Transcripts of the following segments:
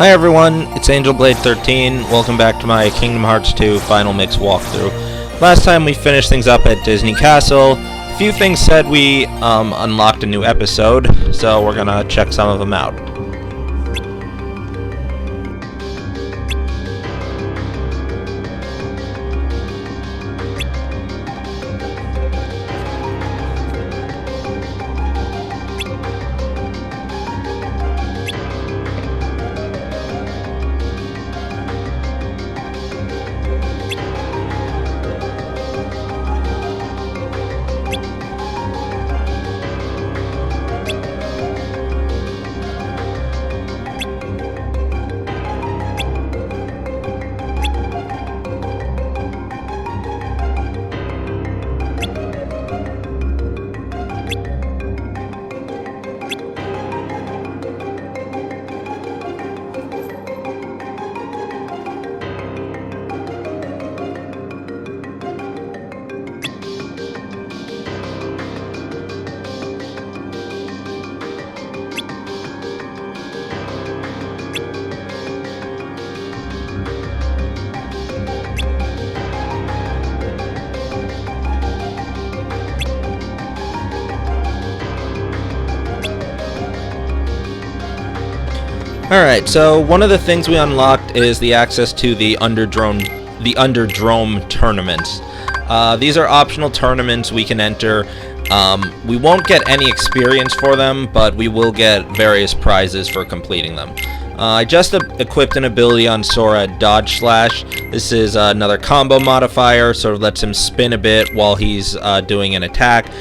Hi everyone, it's AngelBlade13. Welcome back to my Kingdom Hearts 2 Final Mix walkthrough. Last time we finished things up at Disney Castle. A few things said we unlocked a new episode, so we're gonna check some of them out. Alright, so one of the things we unlocked is the access to the Underdrome tournaments. These are optional tournaments we can enter. We won't get any experience for them, but we will get various prizes for completing them. I just equipped an ability on Sora, Dodge Slash. This is another combo modifier, sort of lets him spin a bit while he's doing an attack.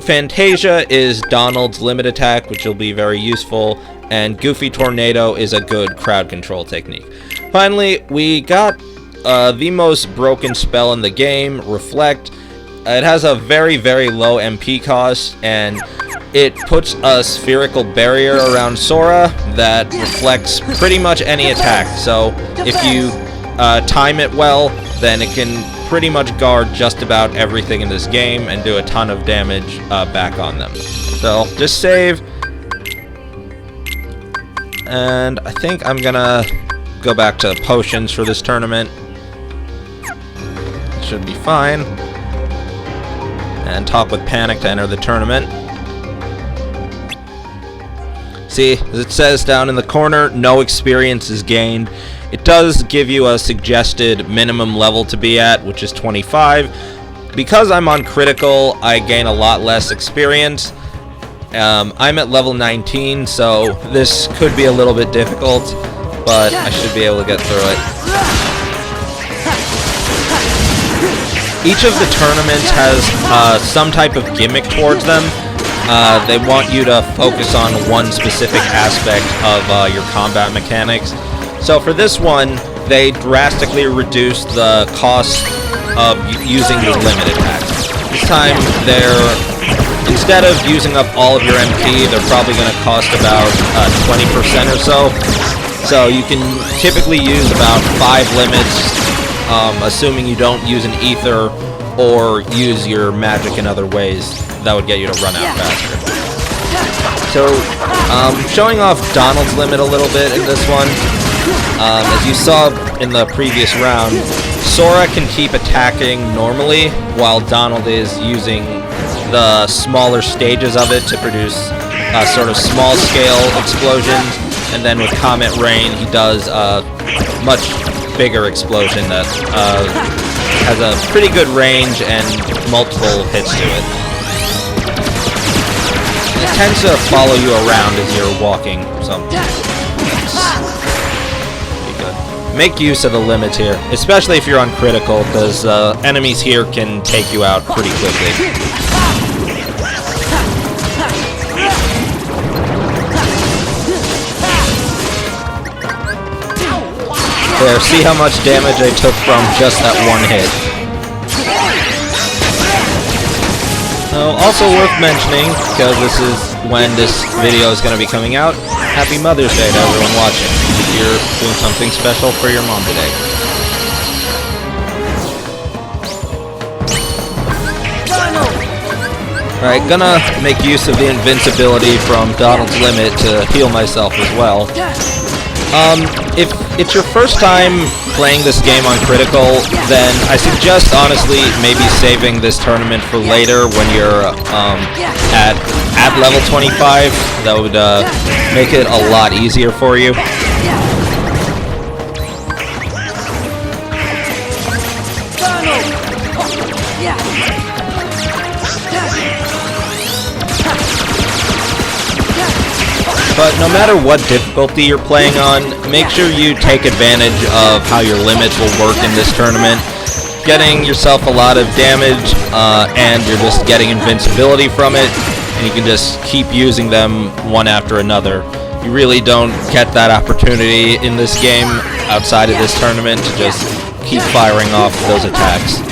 Fantasia is Donald's limit attack, which will be very useful. And Goofy Tornado is a good crowd control technique. Finally, we got the most broken spell in the game, Reflect. It has a very, very low MP cost, and it puts a spherical barrier around Sora that reflects pretty much any attack. So if you time it well, then it can pretty much guard just about everything in this game and do a ton of damage back on them. So just save. And I think I'm gonna go back to potions for this tournament. Should be fine. And talk with Panic to enter the tournament. See, as it says down in the corner, no experience is gained. It does give you a suggested minimum level to be at, which is 25. Because I'm on critical, I gain a lot less experience. I'm at level 19, so this could be a little bit difficult, but I should be able to get through it. Each of the tournaments has some type of gimmick towards them. They want you to focus on one specific aspect of your combat mechanics. So for this one, they drastically reduced the cost of using the limit attacks. This time, instead of using up all of your MP, they're probably going to cost about 20% or so. So you can typically use about 5 limits, assuming you don't use an ether or use your magic in other ways. That would get you to run out faster. So, showing off Donald's limit a little bit in this one. As you saw in the previous round, Sora can keep attacking normally, while Donald is using the smaller stages of it to produce sort of small-scale explosions, and then with Comet Rain, he does a much bigger explosion that has a pretty good range and multiple hits to it. It tends to follow you around as you're walking, so pretty good. Make use of the limits here, especially if you're on critical, because enemies here can take you out pretty quickly. There, see how much damage I took from just that one hit. Also worth mentioning, because this is when this video is going to be coming out, Happy Mother's Day to everyone watching. If you're doing something special for your mom today. Alright, gonna make use of the invincibility from Donald's Limit to heal myself as well. If it's your first time playing this game on Critical, then I suggest, honestly, maybe saving this tournament for later when you're at level 25. That would make it a lot easier for you. But no matter what difficulty you're playing on, make sure you take advantage of how your limits will work in this tournament. Getting yourself a lot of damage, and you're just getting invincibility from it, and you can just keep using them one after another. You really don't get that opportunity in this game outside of this tournament to just keep firing off those attacks.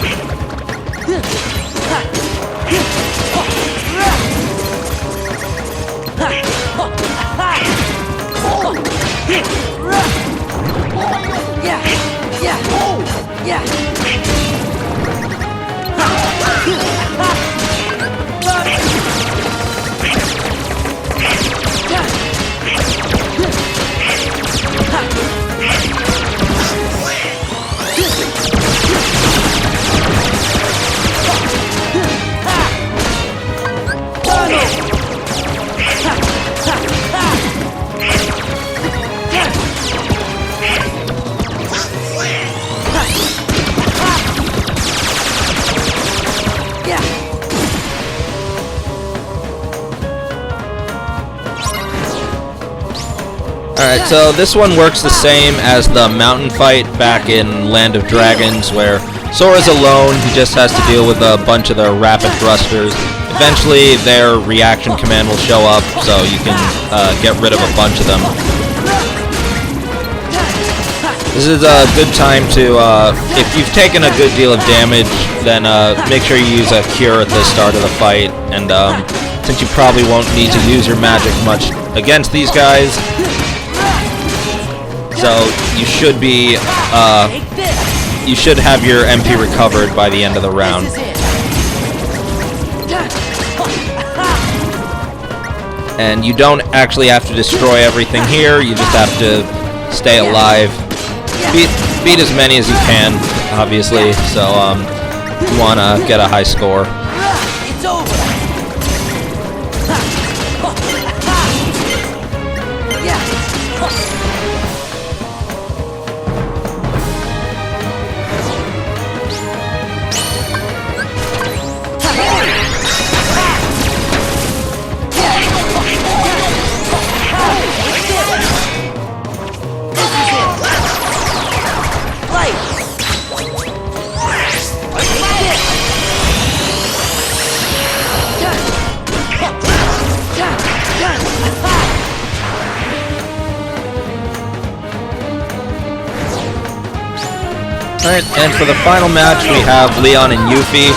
Alright, so this one works the same as the mountain fight back in Land of Dragons, where Sora's alone. He just has to deal with a bunch of the rapid thrusters. Eventually, their reaction command will show up, so you can get rid of a bunch of them. This is a good time to, if you've taken a good deal of damage, then make sure you use a cure at the start of the fight. And since you probably won't need to use your magic much against these guys, so you should be, you should have your MP recovered by the end of the round. And you don't actually have to destroy everything here, you just have to stay alive. Beat as many as you can, obviously, so you want to get a high score. It's over. Alright, and for the final match we have Leon and Yuffie.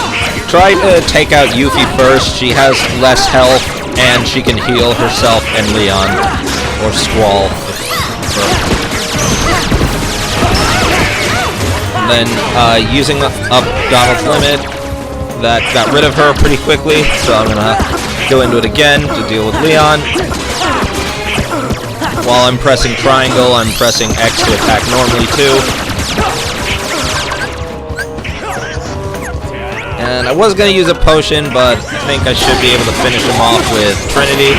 Try to take out Yuffie first. She has less health, and she can heal herself and Leon. Or Squall. And then, using up Donald's limit, that got rid of her pretty quickly, so I'm gonna go into it again to deal with Leon. While I'm pressing triangle, I'm pressing X to attack normally too. And I was going to use a potion, but I think I should be able to finish him off with Trinity.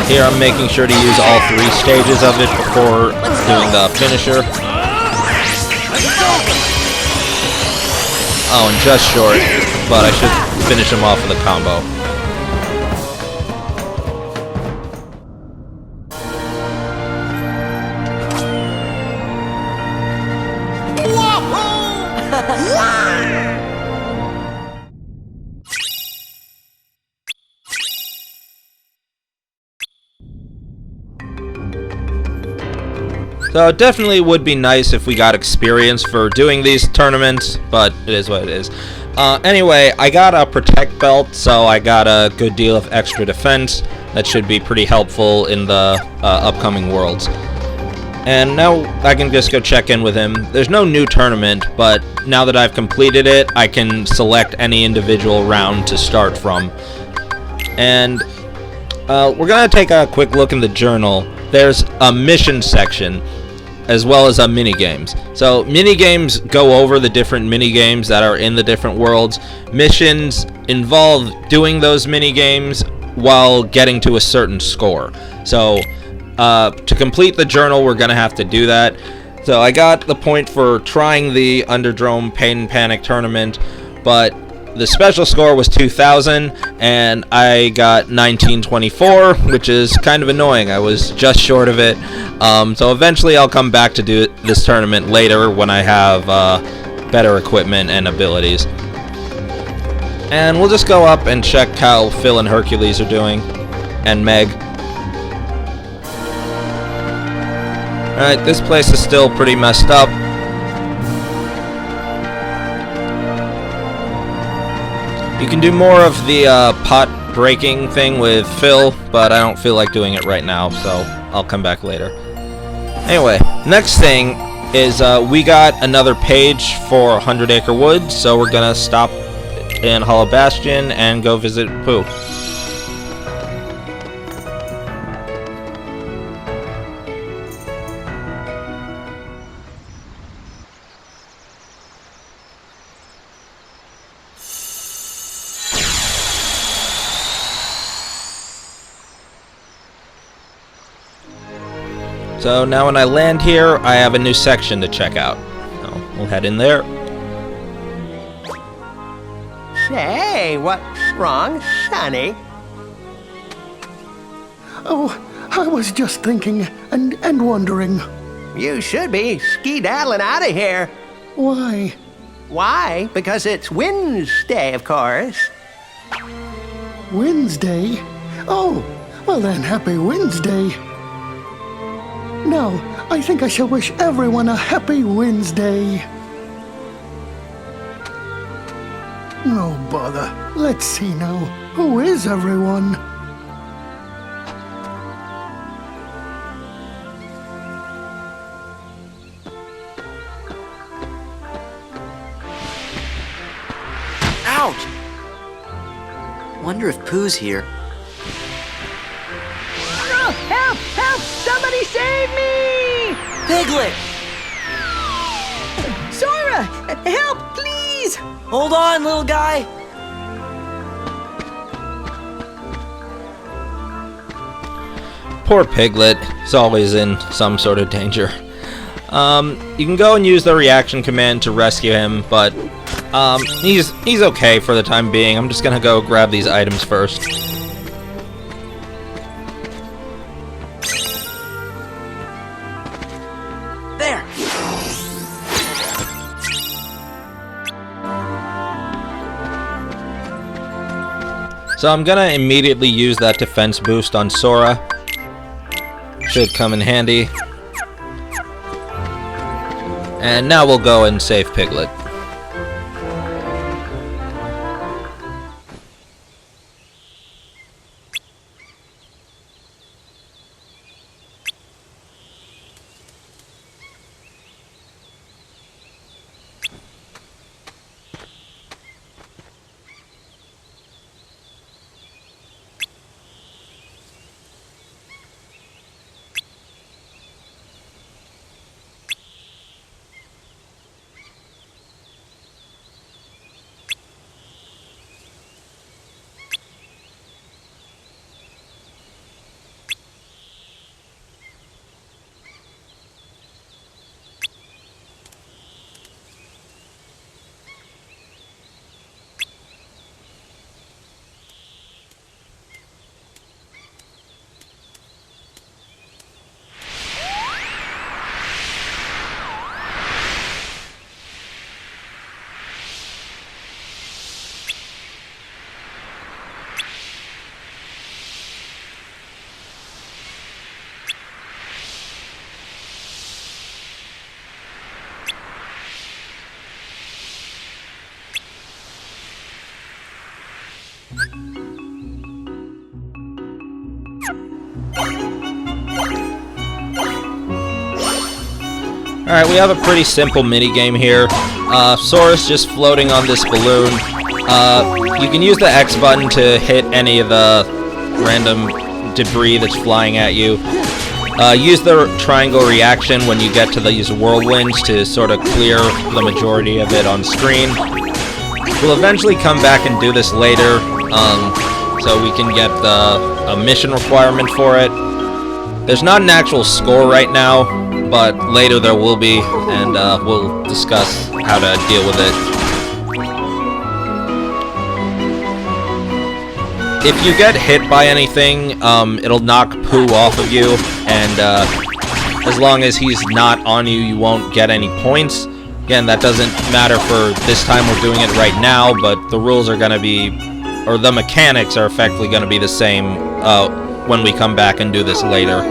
Here I'm making sure to use all 3 stages of it before doing the finisher. Oh, and just short, but I should finish him off with a combo. So it definitely would be nice if we got experience for doing these tournaments, but it is what it is. Anyway, I got a Protect Belt, so I got a good deal of extra defense. That should be pretty helpful in the upcoming worlds. And now I can just go check in with him. There's no new tournament, but now that I've completed it, I can select any individual round to start from. And we're gonna take a quick look in the journal. There's a mission section, as well as mini games. So mini games go over the different mini games that are in the different worlds. Missions involve doing those mini games while getting to a certain score. So to complete the journal, we're gonna have to do that. So I got the point for trying the Underdrome Pain and Panic tournament, but the special score was 2,000, and I got 1924, which is kind of annoying. I was just short of it. So eventually I'll come back to do this tournament later when I have better equipment and abilities. And we'll just go up and check how Phil and Hercules are doing, and Meg. Alright, this place is still pretty messed up. You can do more of the pot breaking thing with Phil, but I don't feel like doing it right now, so I'll come back later. Anyway, next thing is we got another page for 100 Acre Woods, so we're gonna stop in Hollow Bastion and go visit Pooh. So now when I land here, I have a new section to check out. So we'll head in there. Say, what's wrong, Sonny? Oh, I was just thinking and wondering. You should be skedaddling out of here. Why? Why? Because it's Wednesday, of course. Wednesday? Oh, well then, happy Wednesday. Now, I think I shall wish everyone a happy Wednesday. No bother. Let's see now. Who is everyone? Ouch! Wonder if Pooh's here. Oh, help! Help! Somebody save me! Piglet! Sora! Help, please! Hold on, little guy! Poor Piglet. He's always in some sort of danger. You can go and use the reaction command to rescue him, but he's okay for the time being. I'm just gonna go grab these items first. There! So I'm gonna immediately use that defense boost on Sora. Should come in handy. And now we'll go and save Piglet. Alright, we have a pretty simple minigame here. Sora's just floating on this balloon. You can use the X button to hit any of the random debris that's flying at you. Use the triangle reaction when you get to these whirlwinds to sort of clear the majority of it on screen. We'll eventually come back and do this later, so we can get a mission requirement for it. There's not an actual score right now, but later there will be, and we'll discuss how to deal with it. If you get hit by anything, it'll knock Pooh off of you, and as long as he's not on you, you won't get any points. Again, that doesn't matter for this time, we're doing it right now, but the rules are going to be, or the mechanics are effectively going to be the same when we come back and do this later.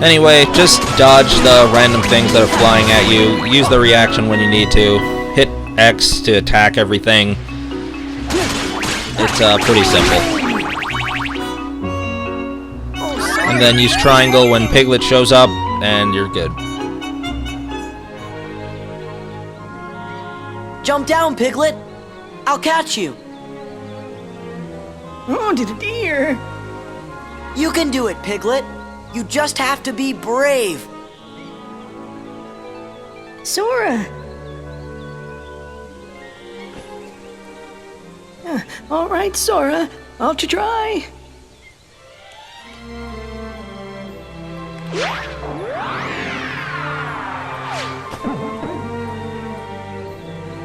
Anyway, just dodge the random things that are flying at you. Use the reaction when you need to. Hit X to attack everything. It's pretty simple. And then use triangle when Piglet shows up, and you're good. Jump down, Piglet. I'll catch you. Oh, dear. You can do it, Piglet. You just have to be brave. Sora. All right, Sora. I'll try.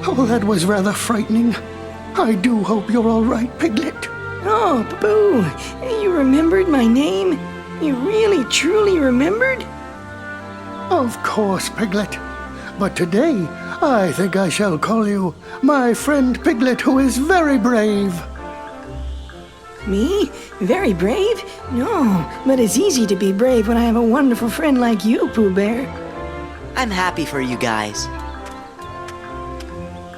Oh, that was rather frightening. I do hope you're all right, Piglet. Oh, Boo, you remembered my name? You really, truly remembered? Of course, Piglet. But today, I think I shall call you my friend Piglet, who is very brave. Me? Very brave? No, but it's easy to be brave when I have a wonderful friend like you, Pooh Bear. I'm happy for you guys.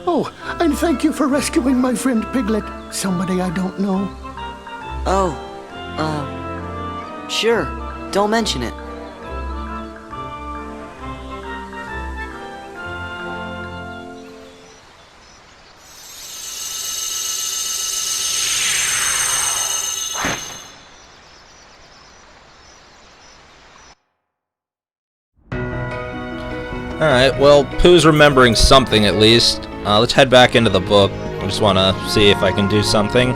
Oh, and thank you for rescuing my friend Piglet, somebody I don't know. Oh, sure. Don't mention it. Alright, well, Pooh's remembering something at least. Let's head back into the book. I just want to see if I can do something.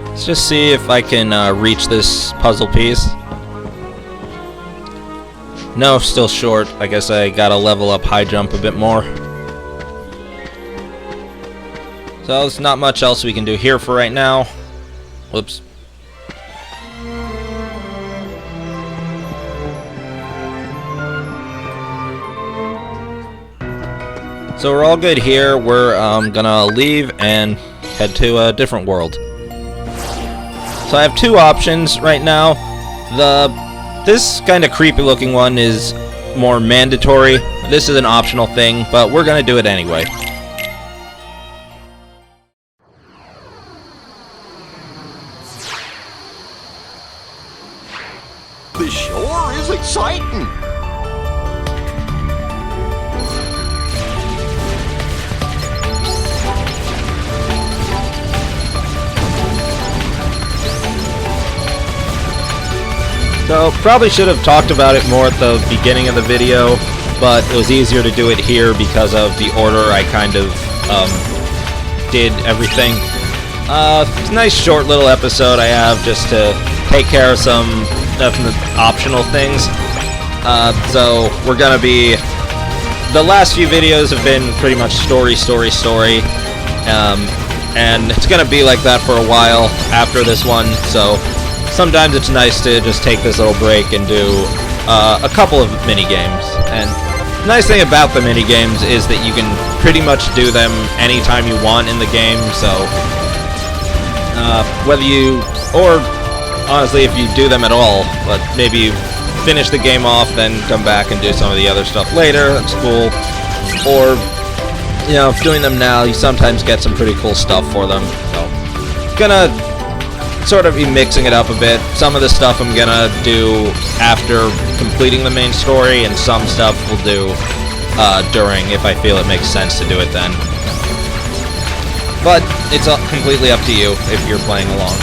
Let's just see if I can reach this puzzle piece. No, still short. I guess I gotta level up high jump a bit more. So there's not much else we can do here for right now. Whoops. So we're all good here. We're gonna leave and head to a different world. So I have two options right now. This kind of creepy looking one is more mandatory. This is an optional thing, but we're gonna do it anyway. This sure is exciting. So, probably should have talked about it more at the beginning of the video, but it was easier to do it here because of the order I kind of did everything. It's a nice short little episode I have just to take care of some optional things. So, we're gonna be... The last few videos have been pretty much story. And it's gonna be like that for a while after this one, so... Sometimes it's nice to just take this little break and do a couple of mini-games. And the nice thing about the mini-games is that you can pretty much do them anytime you want in the game, so... whether you... Or, honestly, if you do them at all, but maybe finish the game off, then come back and do some of the other stuff later. That's cool. Or, you know, doing them now, you sometimes get some pretty cool stuff for them. So, gonna sort of be mixing it up a bit. Some of the stuff I'm gonna do after completing the main story, and some stuff we'll do during, if I feel it makes sense to do it then. But it's completely up to you if you're playing along.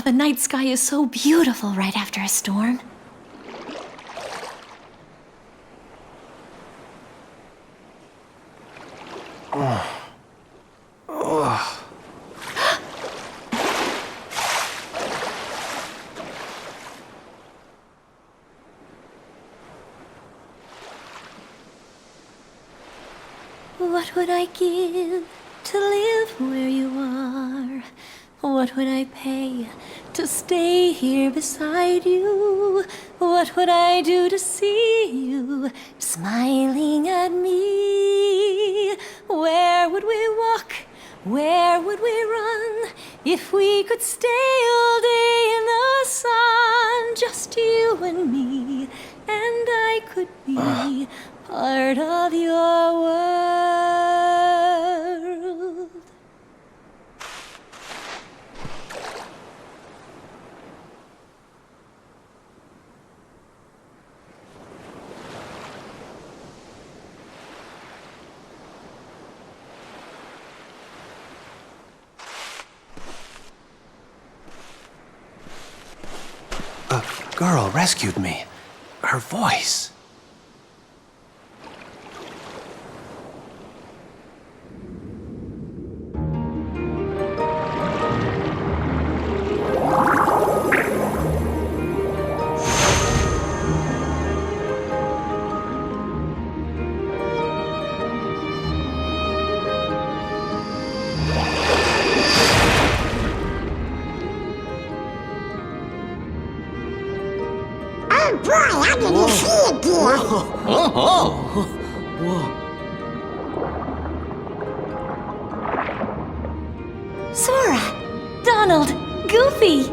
The night sky is so beautiful right after a storm. What would I give to live where you are? What would I pay to stay here beside you? What would I do to see you smiling at me? Where would we walk? Where would we run? If we could stay all day in the sun, just you and me, and I could be part of your world. A girl rescued me. Her voice. Sora! Donald! Goofy!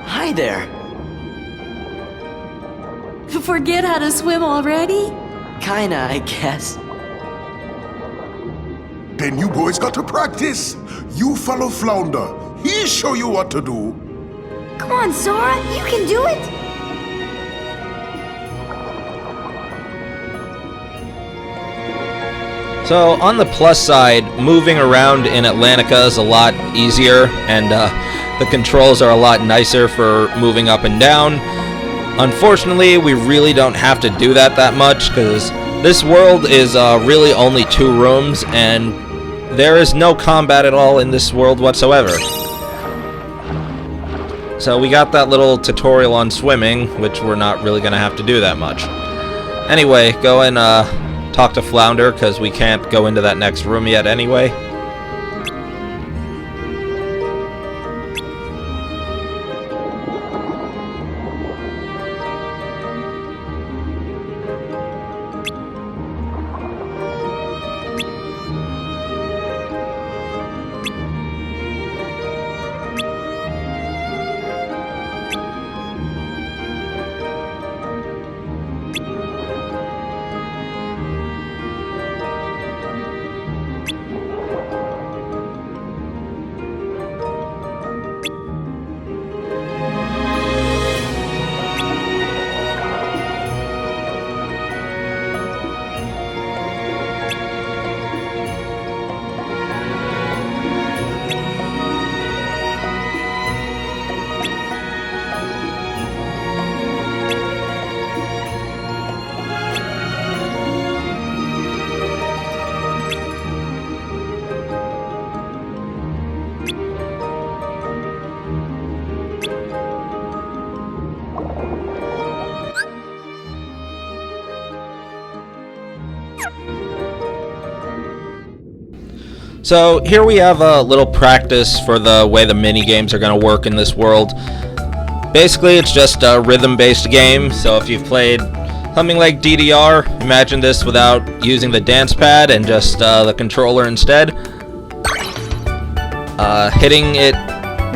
Hi there. Forget how to swim already? Kinda, I guess. Then you boys got to practice. You follow Flounder. He'll show you what to do. Come on, Sora, you can do it! So, on the plus side, moving around in Atlantica is a lot easier, and the controls are a lot nicer for moving up and down. Unfortunately, we really don't have to do that much, because this world is really only 2 rooms, and there is no combat at all in this world whatsoever. So we got that little tutorial on swimming, which we're not really going to have to do that much. Anyway, go and talk to Flounder, because we can't go into that next room yet anyway. So here we have a little practice for the way the mini games are going to work in this world. Basically, it's just a rhythm-based game, so if you've played something like DDR, imagine this without using the dance pad and just the controller instead. Hitting it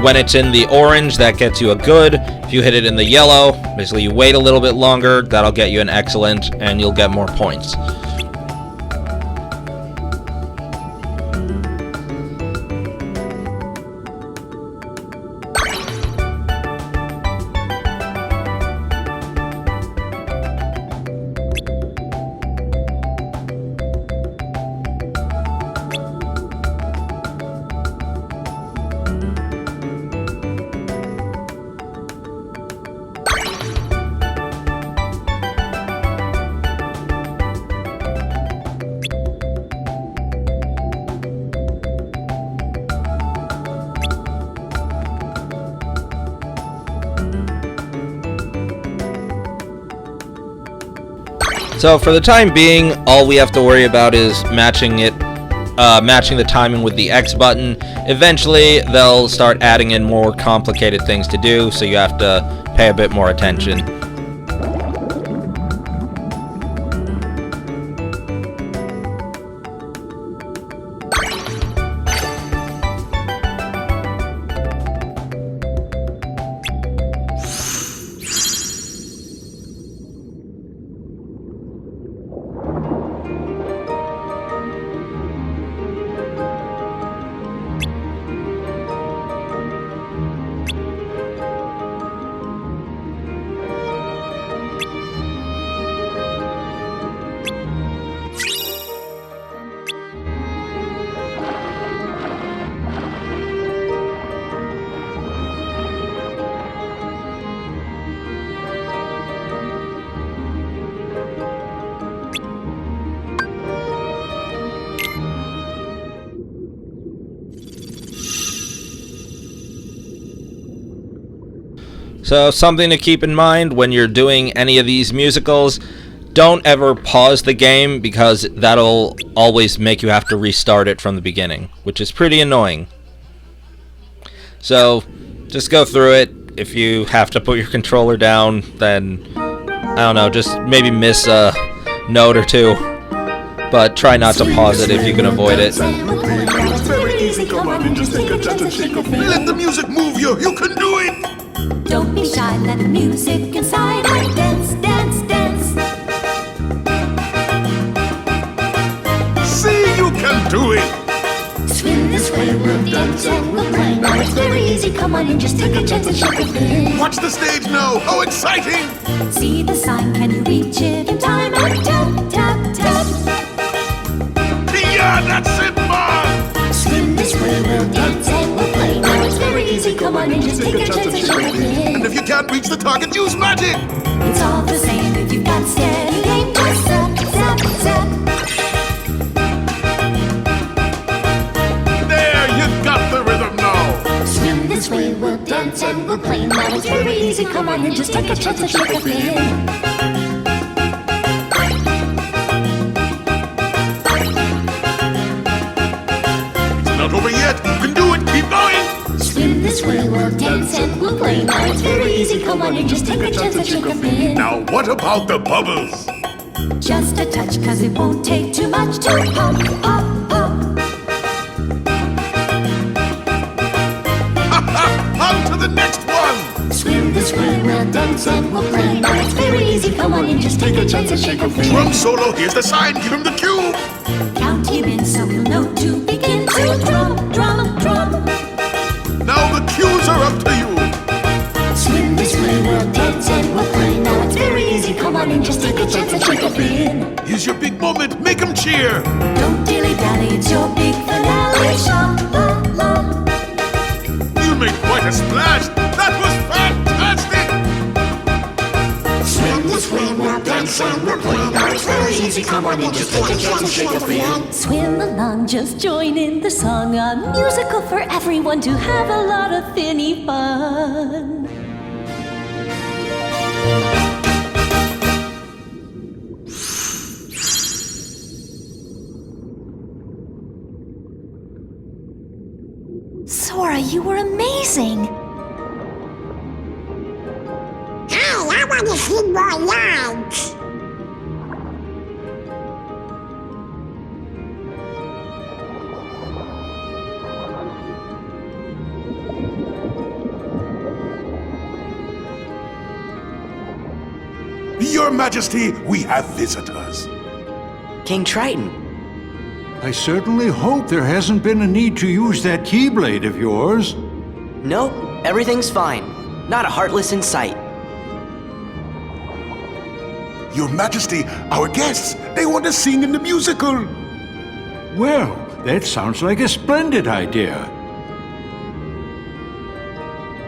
when it's in the orange, that gets you a good. If you hit it in the yellow, basically you wait a little bit longer, that'll get you an excellent, and you'll get more points. So for the time being, all we have to worry about is matching the timing with the X button. Eventually, they'll start adding in more complicated things to do, so you have to pay a bit more attention. So something to keep in mind when you're doing any of these musicals, don't ever pause the game, because that'll always make you have to restart it from the beginning, which is pretty annoying. So just go through it. If you have to put your controller down, then I don't know, just maybe miss a note or two, but try not to pause it if you can avoid it. It's very easy, come on and just take a chance and shake a feet. Let the music move you, you can do it! Don't be shy, let the music inside and dance, dance, dance. See, you can do it! this way, we'll dance and we'll play. Now it's very easy, come on and just take a chance and shake a fin. Watch the stage now. How exciting! See the sign, can you reach it in time? And tap, tap, tap. Yeah, that's it, man! Swim this way, we'll dance and we'll play. Now it's very easy, come on and just take a chance and shake a fin. And if you can't reach the target, use magic! It's all the same if you've got steady aim. Just zap, zap, zap. There, you got the rhythm now! Swim this way, we'll dance and we'll play. Now it's very easy, come on and just take a chance and shake a fin. Not over yet. You can do it. Keep going. Swim this way, we'll dance and we'll play. Now it's very easy, come on and just take a chance and shake a fin. Now, what about the bubbles? Just a touch, cause it won't take too much to pop, pop, pop. On to the next one. Swim this way, we'll dance and we'll play. Now it's very easy, come on and just take a chance and shake a fin. Drum solo. Here's the sign. Give him the cue. Count him in so he'll know to begin to drum, drum, drum. Now the cues are up to you. Swim this way, we'll dance and we'll play. Now it's very easy, come on and just take a chance and shake a fin. Here's your big moment. Make him cheer. Don't dilly-dally, it's your big finale. Sha-la-la. You'll make quite a splash. That was fantastic. Swim this way, we'll dance and we'll play. Now it's very easy, come on and just take a chance and shake a fin. Swim along, just join in the song. A musical for everyone to have a lot of finny fun. Sora, you were amazing! Hey, I want to see more lines. Your Majesty, we have visitors. King Triton. I certainly hope there hasn't been a need to use that keyblade of yours. Nope, everything's fine. Not a heartless in sight. Your Majesty, our guests, they want to sing in the musical. Well, that sounds like a splendid idea.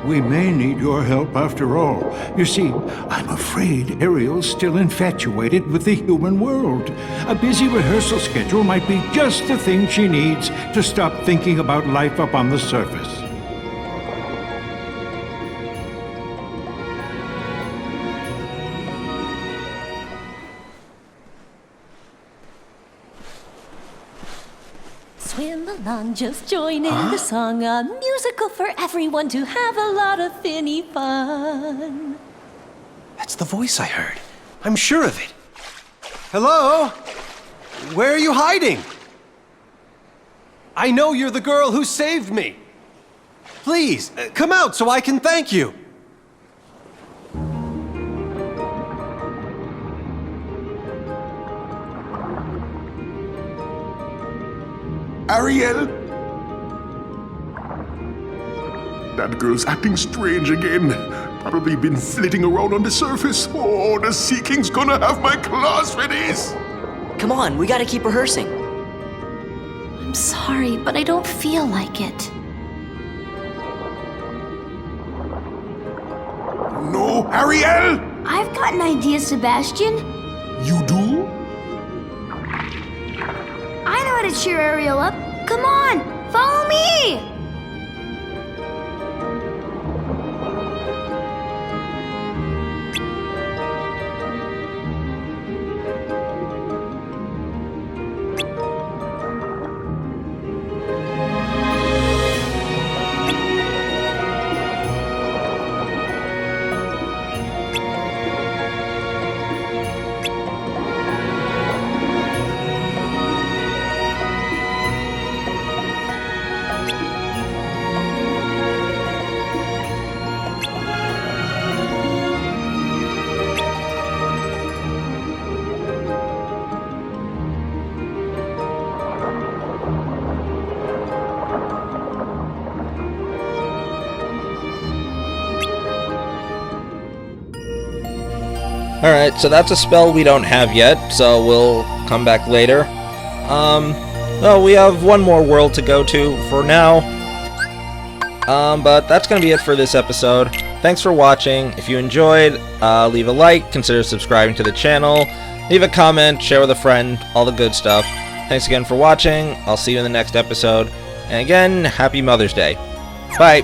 We may need your help after all. You see, I'm afraid Ariel's still infatuated with the human world. A busy rehearsal schedule might be just the thing she needs to stop thinking about life up on the surface. Swim along, just join in the song. A musical for everyone to have a lot of finny fun. That's the voice I heard. I'm sure of it. Hello? Where are you hiding? I know you're the girl who saved me. Please, come out so I can thank you. Ariel? That girl's acting strange again. Probably been flitting around on the surface. Oh, the Sea King's gonna have my claws for this. Come on, we gotta keep rehearsing. I'm sorry, but I don't feel like it. No, Ariel! I've got an idea, Sebastian. You do? I know how to cheer Ariel up. Come on, follow me! Alright, so that's a spell we don't have yet, so we'll come back later. Well, we have one more world to go to for now. But that's going to be it for this episode. Thanks for watching. If you enjoyed, leave a like, consider subscribing to the channel, leave a comment, share with a friend, all the good stuff. Thanks again for watching. I'll see you in the next episode. And again, happy Mother's Day. Bye.